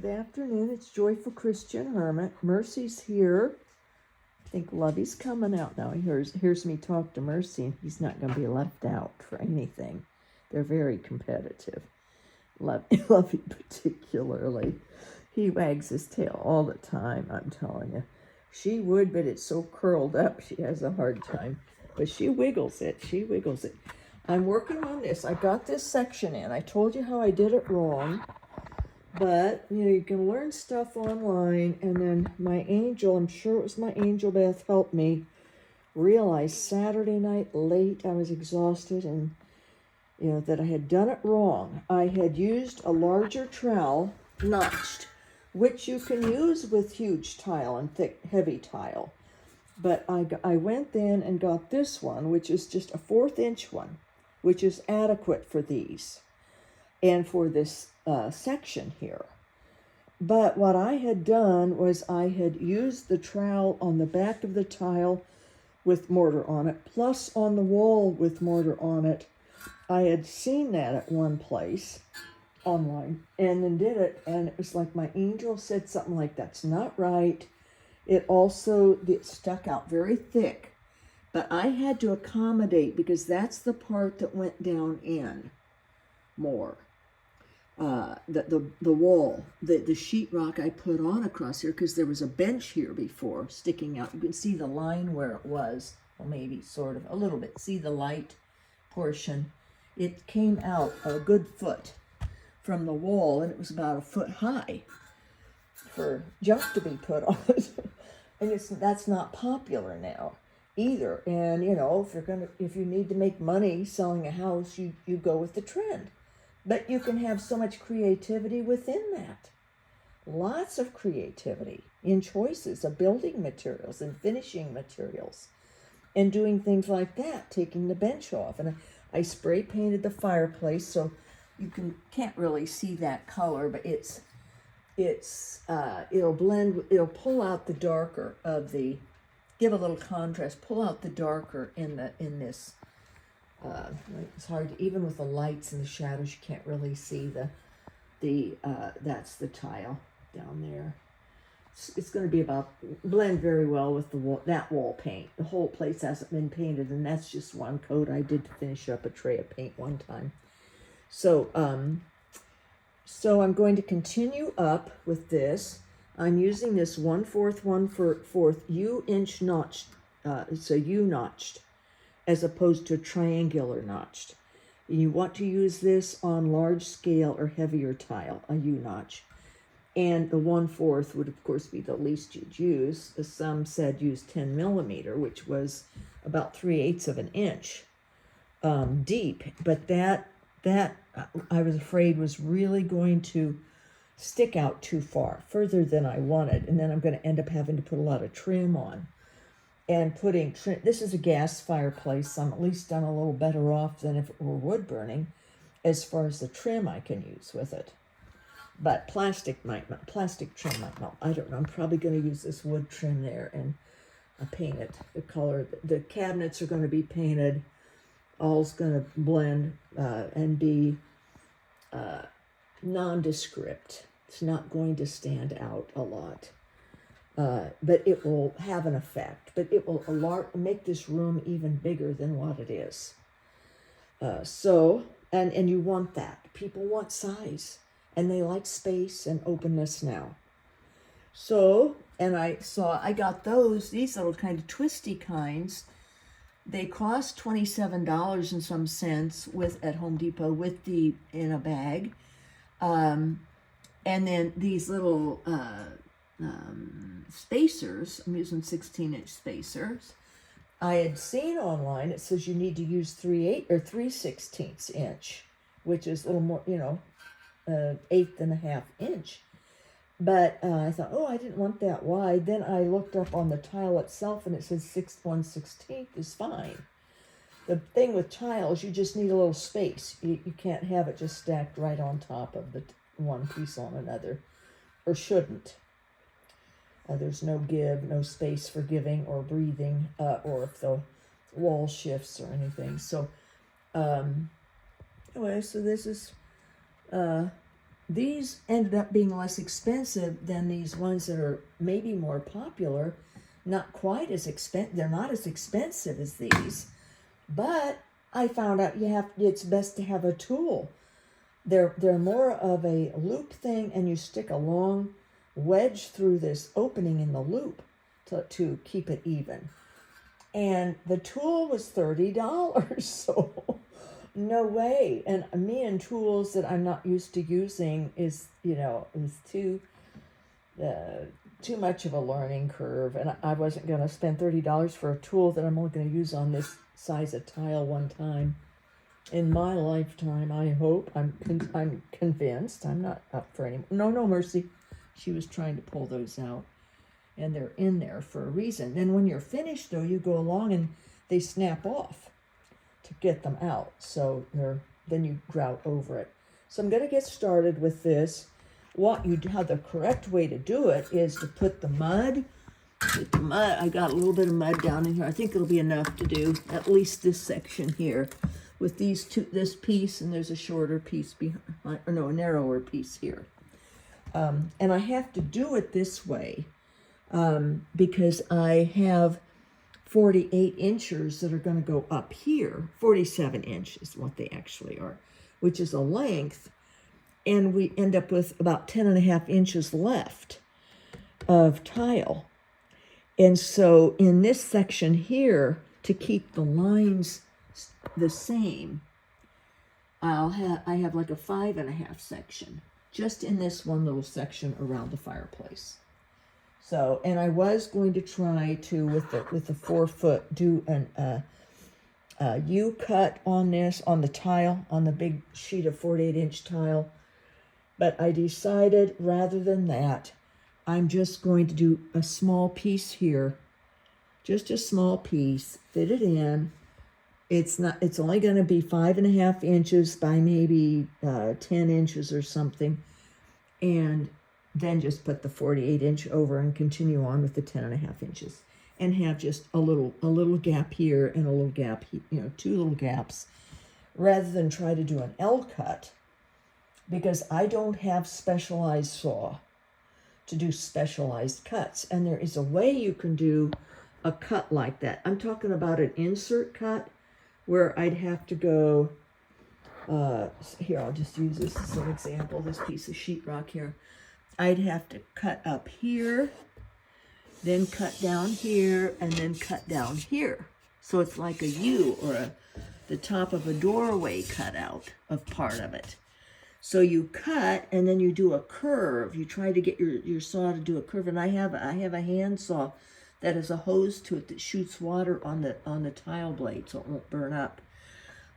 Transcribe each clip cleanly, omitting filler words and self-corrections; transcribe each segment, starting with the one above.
Good afternoon, it's Joyful Christian Hermit. Mercy's here. I think Lovey's coming out now. He hears me talk to Mercy, and he's not going to be left out for anything. They're very competitive. Lovey particularly. He wags his tail all the time, I'm telling you. She would, but it's so curled up, she has a hard time. But she wiggles it. I'm working on this. I got this section in. I told you how I did it wrong. But, you can learn stuff online, and then my angel, I'm sure it was my angel Beth, helped me realize Saturday night late, I was exhausted, and, that I had done it wrong. I had used a larger trowel, notched, which you can use with huge tile and thick, heavy tile. But I went then and got this one, which is just a 1/4 inch one, which is adequate for these and for this section here. But what I had done was I had used the trowel on the back of the tile with mortar on it, plus on the wall with mortar on it. I had seen that at one place online and then did it, and it was like my angel said something like, that's not right. It stuck out very thick, but I had to accommodate because that's the part that went down in more. The wall, the sheetrock I put on across here, because there was a bench here before sticking out. You can see the line where it was, well, maybe sort of a little bit. See the light portion? It came out a good foot from the wall, and it was about 1 foot high for junk to be put on it. And that's not popular now either. And if you need to make money selling a house, you go with the trend. But you can have so much creativity within that. Lots of creativity in choices of building materials and finishing materials and doing things like that, taking the bench off. And I spray painted the fireplace, so you can't really see that color, but it'll blend, it'll pull out the darker of give a little contrast, pull out the darker in this. It's hard even with the lights and the shadows, you can't really see that's the tile down there. It's going to be blend very well with that wall paint. The whole place hasn't been painted, and that's just one coat I did to finish up a tray of paint one time. So I'm going to continue up with this. I'm using this 1/4, 1/4 U-inch notched. It's a U-notched, as opposed to triangular notched. You want to use this on large scale or heavier tile, a U-notch. And the 1/4 would, of course, be the least you'd use. Some said use 10 millimeter, which was about 3/8 of an inch deep. But that I was afraid was really going to stick out too far, further than I wanted. And then I'm going to end up having to put a lot of trim on. And this is a gas fireplace, so I'm at least done a little better off than if it were wood burning as far as the trim I can use with it. But plastic trim might melt. I don't know. I'm probably going to use this wood trim there and paint it the color. The cabinets are going to be painted. All's going to blend and be nondescript. It's not going to stand out a lot. But it will have an effect. But it will make this room even bigger than what it is. And you want that. People want size. And they like space and openness now. I got these little kind of twisty kinds. They cost $27 and some cents at Home Depot in a bag. And then these little spacers, I'm using 16-inch spacers. I had seen online, it says you need to use 3/16 inch, which is a little more, 1/8 inch. But I thought, I didn't want that wide. Then I looked up on the tile itself, and it says 1/16 is fine. The thing with tiles, you just need a little space. You can't have it just stacked right on top of the one piece on another, or shouldn't. There's no space for giving or breathing, or if the wall shifts or anything. So, anyway, so this is these ended up being less expensive than these ones that are maybe more popular. Not quite as expensive. They're not as expensive as these, but I found out it's best to have a tool. They're more of a loop thing, and you stick a long wedge through this opening in the loop to keep it even. And the tool was $30, so no way. And me and tools that I'm not used to using is too much of a learning curve. And I wasn't going to spend $30 for a tool that I'm only going to use on this size of tile one time in my lifetime, I hope. I'm convinced. I'm not up for any. No, Mercy. She was trying to pull those out, and they're in there for a reason. Then when you're finished, though, you go along and they snap off to get them out. So then you grout over it. So I'm going to get started with this. How the correct way to do it is to put the mud. I got a little bit of mud down in here. I think it'll be enough to do at least this section here with this piece, and there's a shorter piece behind, or no, a narrower piece here. And I have to do it this way because I have 48 inches that are going to go up here. 47 inches is what they actually are, which is a length. And we end up with about 10.5 inches left of tile. And so in this section here, to keep the lines the same, I have like a 5.5 section just in this one little section around the fireplace. So, and I was going to try to with the 4-foot do an U-cut on this, on the tile, on the big sheet of 48-inch tile. But I decided rather than that, I'm just going to do a small piece here, just a small piece, fit it in. It's only going to be 5.5 inches by maybe 10 inches or something. And then just put the 48-inch over and continue on with the 10.5 inches. And have just a little gap here and a little gap here, 2 little gaps, rather than try to do an L cut, because I don't have specialized saw to do specialized cuts. And there is a way you can do a cut like that. I'm talking about an insert cut where I'd have to go, here, I'll just use this as an example, this piece of sheetrock here. I'd have to cut up here, then cut down here, and then cut down here. So it's like a U or the top of a doorway cutout of part of it. So you cut, and then you do a curve. You try to get your saw to do a curve. And I have a hand saw that has a hose to it that shoots water on the tile blade so it won't burn up.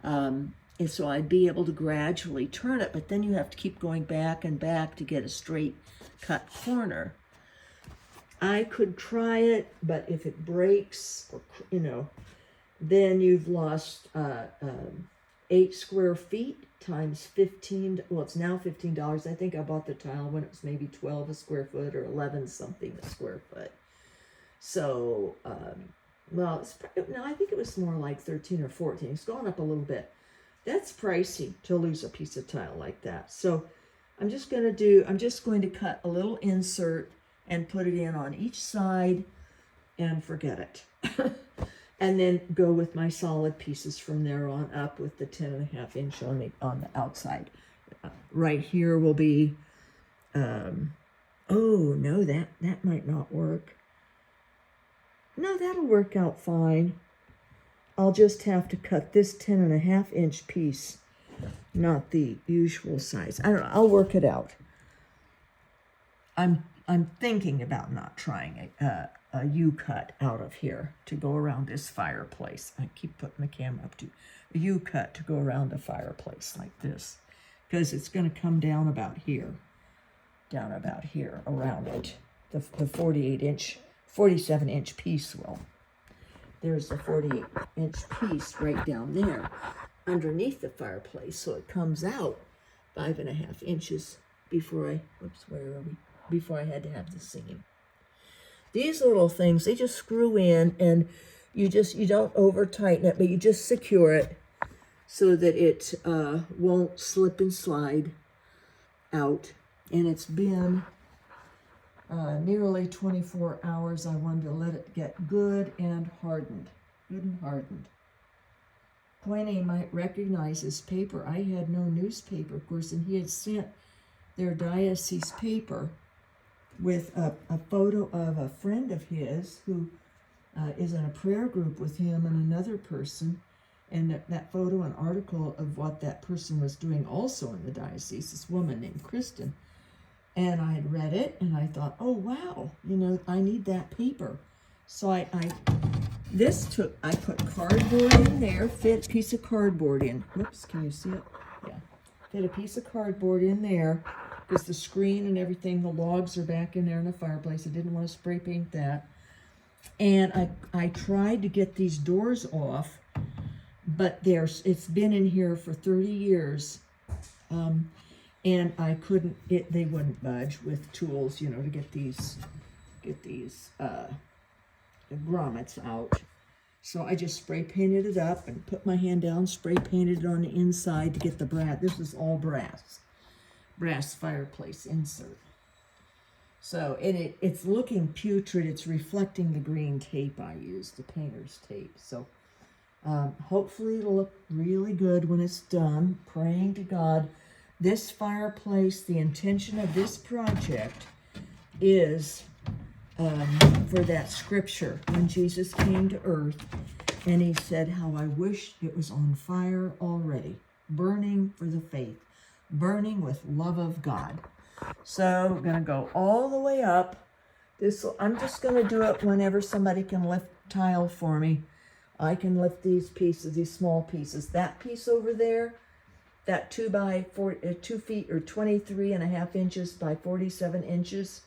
And so I'd be able to gradually turn it, but then you have to keep going back and back to get a straight cut corner. I could try it, but if it breaks, then you've lost 8 square feet times 15. Well, it's now $15. I think I bought the tile when it was maybe 12 a square foot or 11 something a square foot. So, I think it was more like 13 or 14. It's gone up a little bit. That's pricey to lose a piece of tile like that. So I'm just going to cut a little insert and put it in on each side and forget it. And then go with my solid pieces from there on up with the 10.5 inch on the outside. Right here will be, oh no, that might not work. No, that'll work out fine. I'll just have to cut this 10.5 inch piece, not the usual size. I don't know, I'll work it out. I'm thinking about not trying a U-cut out of here to go around this fireplace. I keep putting the camera up to a U-cut to go around the fireplace like this, because it's going to come down about here around it. The 47 inch piece will. There's the 48 inch piece right down there underneath the fireplace, so it comes out 5.5 inches before I had to have the seam. These little things, they just screw in, and you don't over tighten it, but you just secure it so that it won't slip and slide. out, and it's been nearly 24 hours. I wanted to let it get good and hardened. Good and hardened. Queenie might recognize this paper. I had no newspaper, of course, and he had sent their diocese paper with a photo of a friend of his who is in a prayer group with him and another person, and that photo and article of what that person was doing also in the diocese, this woman named Christian. And I had read it, and I thought, oh, wow, you know, I need that paper. So I put cardboard in there, fit a piece of cardboard in. Whoops, can you see it? Yeah. Fit a piece of cardboard in there, because the screen and everything, the logs are back in there in the fireplace. I didn't want to spray paint that. And I tried to get these doors off, but it's been in here for 30 years. And I couldn't, they wouldn't budge with tools, you know, to get these grommets out. So I just spray painted it up and put my hand down, spray painted it on the inside to get the brass. This is all brass fireplace insert. So, and it's looking putrid. It's reflecting the green tape I used, the painter's tape. So hopefully it'll look really good when it's done. Praying to God. This fireplace, the intention of this project is for that scripture when Jesus came to earth and he said, how I wish it was on fire already, burning for the faith, burning with love of God. So we're going to go all the way up. I'm just going to do it whenever somebody can lift tile for me. I can lift these pieces, these small pieces. That piece over there, that 2 feet or 23.5 inches by 47 inches.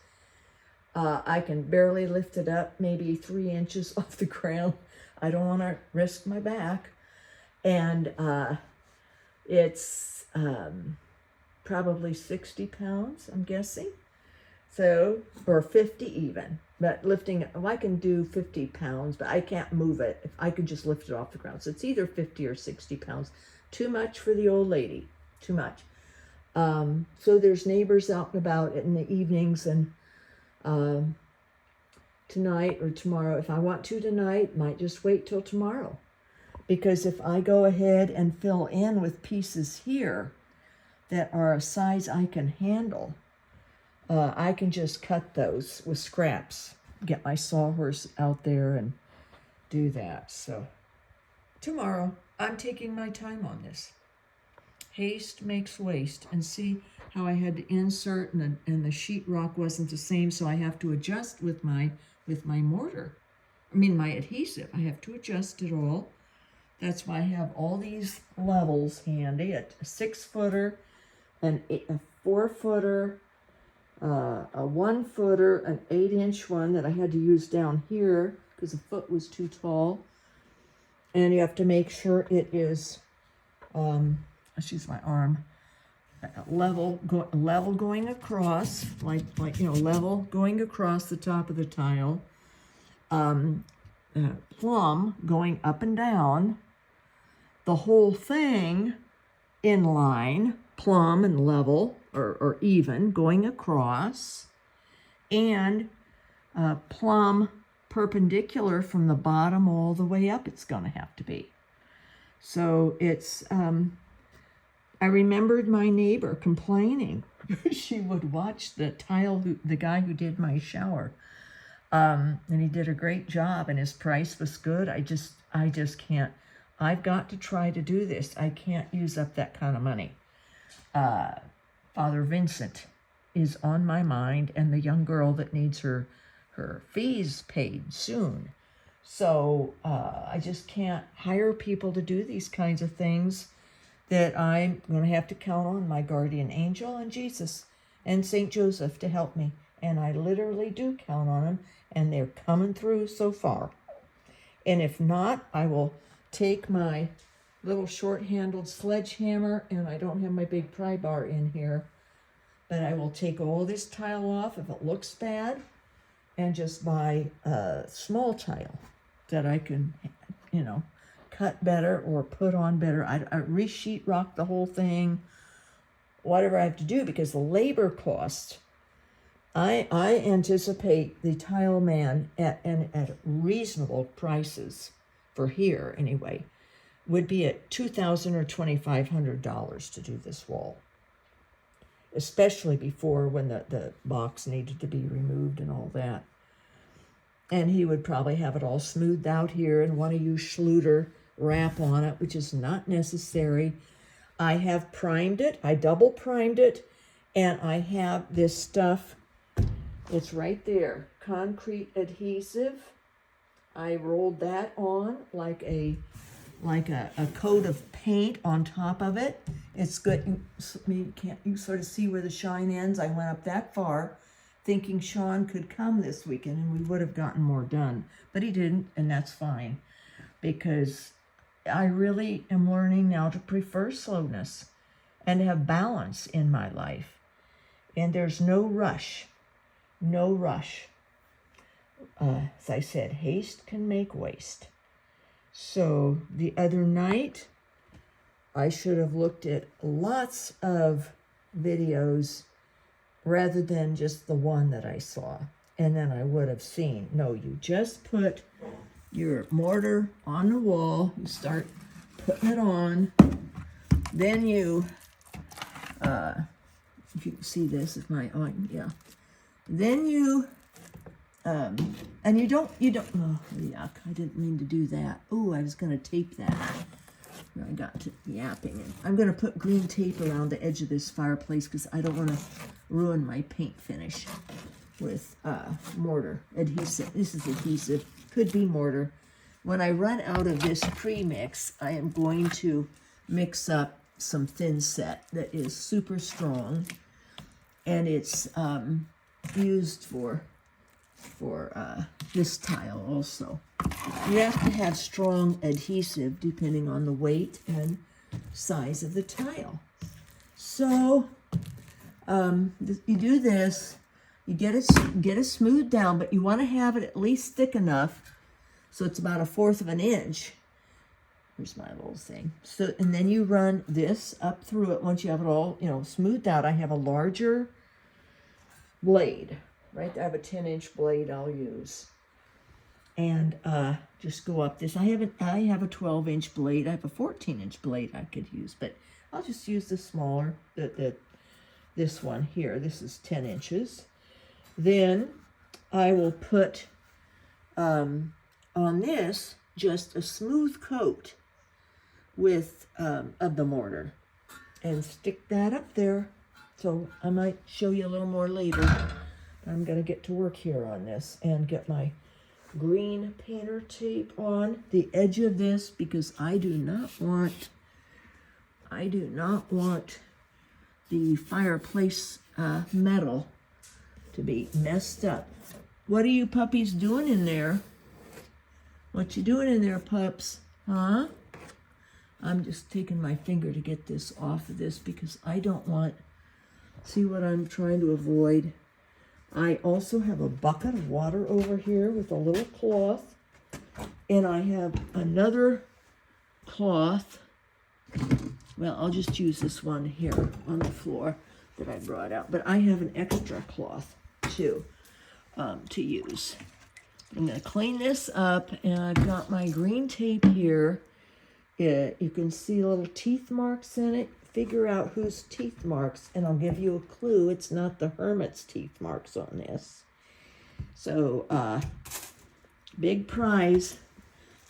I can barely lift it up, maybe 3 inches off the ground. I don't want to risk my back. And it's probably 60 pounds, I'm guessing. So, or 50 even. But lifting, I can do 50 pounds, but I can't move it. If I could just lift it off the ground. So it's either 50 or 60 pounds. Too much for the old lady. Too much. So there's neighbors out and about in the evenings, and tonight or tomorrow. If I want to tonight, might just wait till tomorrow. Because if I go ahead and fill in with pieces here that are a size I can handle, I can just cut those with scraps. Get my sawhorse out there and do that. So tomorrow, I'm taking my time on this. Haste makes waste. And see how I had to insert and the sheetrock wasn't the same, so I have to adjust with my mortar. I mean my adhesive. I have to adjust it all. That's why I have all these levels handy. A 6-footer, a 4-footer, a 1-footer, an 8-inch one that I had to use down here because the foot was too tall. And you have to make sure it is, let's use my arm, level going across, like level going across the top of the tile, plumb going up and down, the whole thing in line, plumb and level, or even, going across, and plumb perpendicular from the bottom all the way up it's going to have to be. So it's, I remembered my neighbor complaining. She would watch the guy who did my shower. And he did a great job and his price was good. I just can't. I've got to try to do this. I can't use up that kind of money. Father Vincent is on my mind, and the young girl that needs her fees paid soon. So I just can't hire people to do these kinds of things that I'm going to have to count on my guardian angel and Jesus and St. Joseph to help me. And I literally do count on them, and they're coming through so far. And if not, I will take my little short-handled sledgehammer, and I don't have my big pry bar in here, but I will take all this tile off if it looks bad and just buy a small tile that I can, cut better or put on better. I re-sheetrock the whole thing, whatever I have to do, because the labor cost, I anticipate the tile man at reasonable prices for here anyway, would be at $2,000 or $2,500 to do this wall, especially before when the box needed to be removed and all that. And he would probably have it all smoothed out here and want to use Schluter wrap on it, which is not necessary. I have primed it. I double primed it, and I have this stuff. It's right there, concrete adhesive. I rolled that on like a coat of paint on top of it. It's good. You sort of see where the shine ends? I went up that far thinking Sean could come this weekend and we would have gotten more done. But he didn't, and that's fine, because I really am learning now to prefer slowness and have balance in my life. And there's no rush. No rush. As I said, haste can make waste. So the other night, I should have looked at lots of videos rather than just the one that I saw. And then I would have seen, no, you just put your mortar on the wall, you start putting it on, then you, if you can see this, is my, yeah. Then you, and you don't, oh, yuck, I didn't mean to do that. Oh, I was going to tape that. I got to yapping. And I'm going to put green tape around the edge of this fireplace because I don't want to ruin my paint finish with mortar adhesive. This is adhesive, could be mortar. When I run out of this pre-mix, I am going to mix up some thin set that is super strong, and it's used for this tile also. You have to have strong adhesive depending on the weight and size of the tile. So you do this, you get it smoothed down, but you want to have it at least thick enough so it's about 1/4 of an inch. Here's my little thing. So, and then you run this up through it once you have it all, smoothed out. I have a larger blade, right? I have a 10-inch blade I'll use. And just go up this. I have a 12-inch blade. I have a 14-inch blade I could use, but I'll just use the smaller, this one here. This is 10 inches. Then I will put on this just a smooth coat with of the mortar and stick that up there. So I might show you a little more later. I'm going to get to work here on this and get my green painter tape on the edge of this, because I do not want the fireplace metal to be messed up. What are you puppies doing in there? What you doing in there, pups? Huh? I'm just taking my finger to get this off of this because I don't want, see what I'm trying to avoid? I also have a bucket of water over here with a little cloth, and I have another cloth. Well, I'll just use this one here on the floor that I brought out, but I have an extra cloth too to use. I'm going to clean this up, and I've got my green tape here. You can see little teeth marks in it. Figure out whose teeth marks, and I'll give you a clue. It's not the Hermit's teeth marks on this. So, big prize,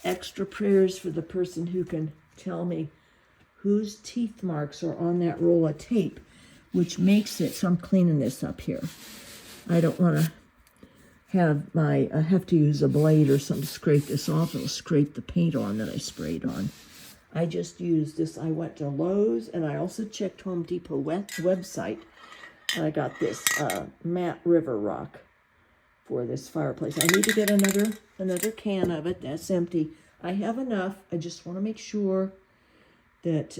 extra prayers for the person who can tell me whose teeth marks are on that roll of tape, which makes it, so I'm cleaning this up here. I don't want to I have to use a blade or something to scrape this off. It'll scrape the paint on that I sprayed on. I just used this. I went to Lowe's, and I also checked Home Depot website. And I got this matte river rock for this fireplace. I need to get another can of it. That's empty. I have enough. I just want to make sure that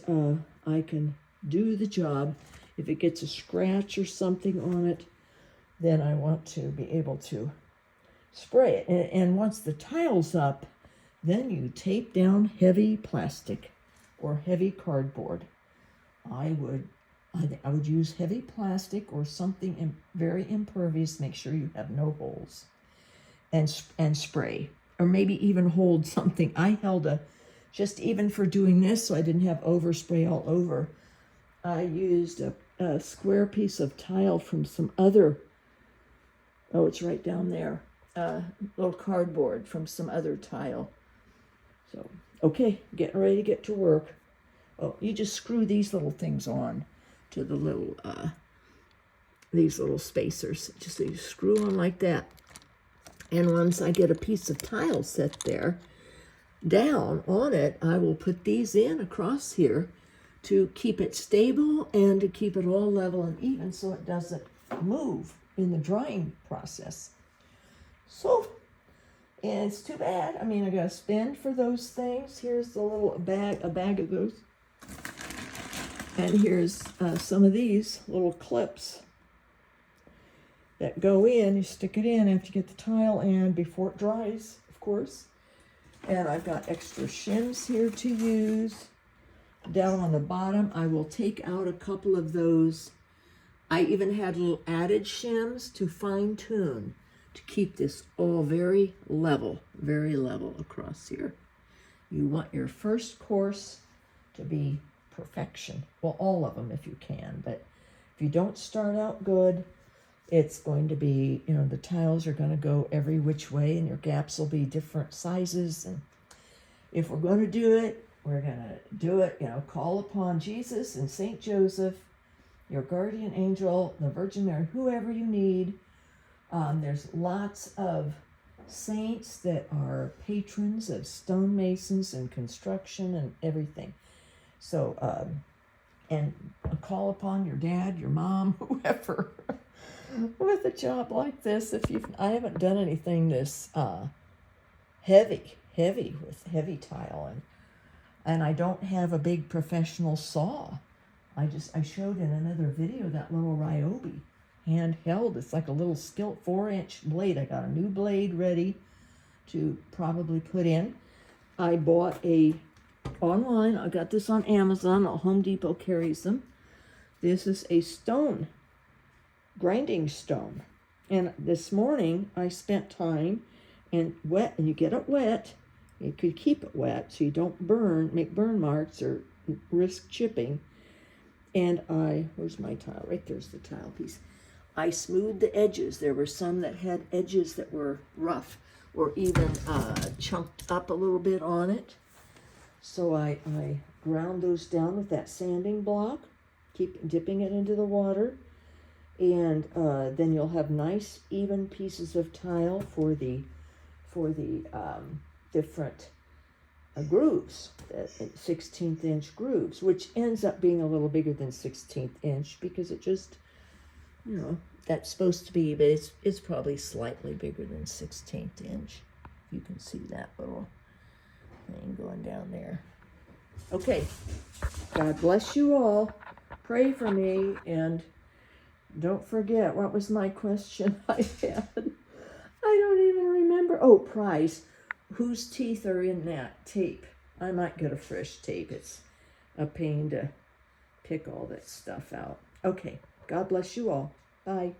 I can do the job. If it gets a scratch or something on it, then I want to be able to spray it. And once the tile's up, then you tape down heavy plastic or heavy cardboard. I I would use heavy plastic or something very impervious. Make sure you have no holes, and spray, or maybe even hold something. I held just even for doing this, so I didn't have overspray all over. I used a square piece of tile from some other. Oh, it's right down there. Little cardboard from some other tile. So, okay, getting ready to get to work. Oh, you just screw these little things on to the little, these little spacers. Just so you screw on like that. And once I get a piece of tile set there, down on it, I will put these in across here to keep it stable and to keep it all level and even so it doesn't move in the drying process. So, and it's too bad. I mean, I gotta spend for those things. Here's the little bag, a bag of those. And here's some of these little clips that go in. You stick it in after you get the tile in before it dries, of course. And I've got extra shims here to use. Down on the bottom, I will take out a couple of those. I even had little added shims to fine tune to keep this all very level across here. You want your first course to be perfection. Well, all of them if you can, but if you don't start out good, it's going to be, you know, the tiles are going to go every which way and your gaps will be different sizes. And if we're going to do it, we're going to do it, you know, call upon Jesus and St. Joseph, your guardian angel, the Virgin Mary, whoever you need. There's lots of saints that are patrons of stonemasons and construction and everything. So, and call upon your dad, your mom, whoever, with a job like this. I haven't done anything this heavy with heavy tile, and I don't have a big professional saw. I showed in another video that little Ryobi handheld. It's like a little skilt 4-inch blade. I got a new blade ready to probably put in. I bought online. I got this on Amazon. Home Depot carries them. This is a stone, grinding stone. And this morning I spent time and you get it wet. You could keep it wet so you don't make burn marks or risk chipping. And where's my tile? Right there's the tile piece. I smoothed the edges. There were some that had edges that were rough or even chunked up a little bit on it. So I ground those down with that sanding block, keep dipping it into the water, and then you'll have nice even pieces of tile for the different grooves, 16th inch grooves, which ends up being a little bigger than 16th inch because it just, you know, that's supposed to be, but it's probably slightly bigger than 16th inch. You can see that little thing going down there. Okay, God bless you all. Pray for me, and don't forget, what was my question I had? I don't even remember. Oh, prize. Whose teeth are in that tape? I might get a fresh tape. It's a pain to pick all that stuff out. Okay, God bless you all. Bye.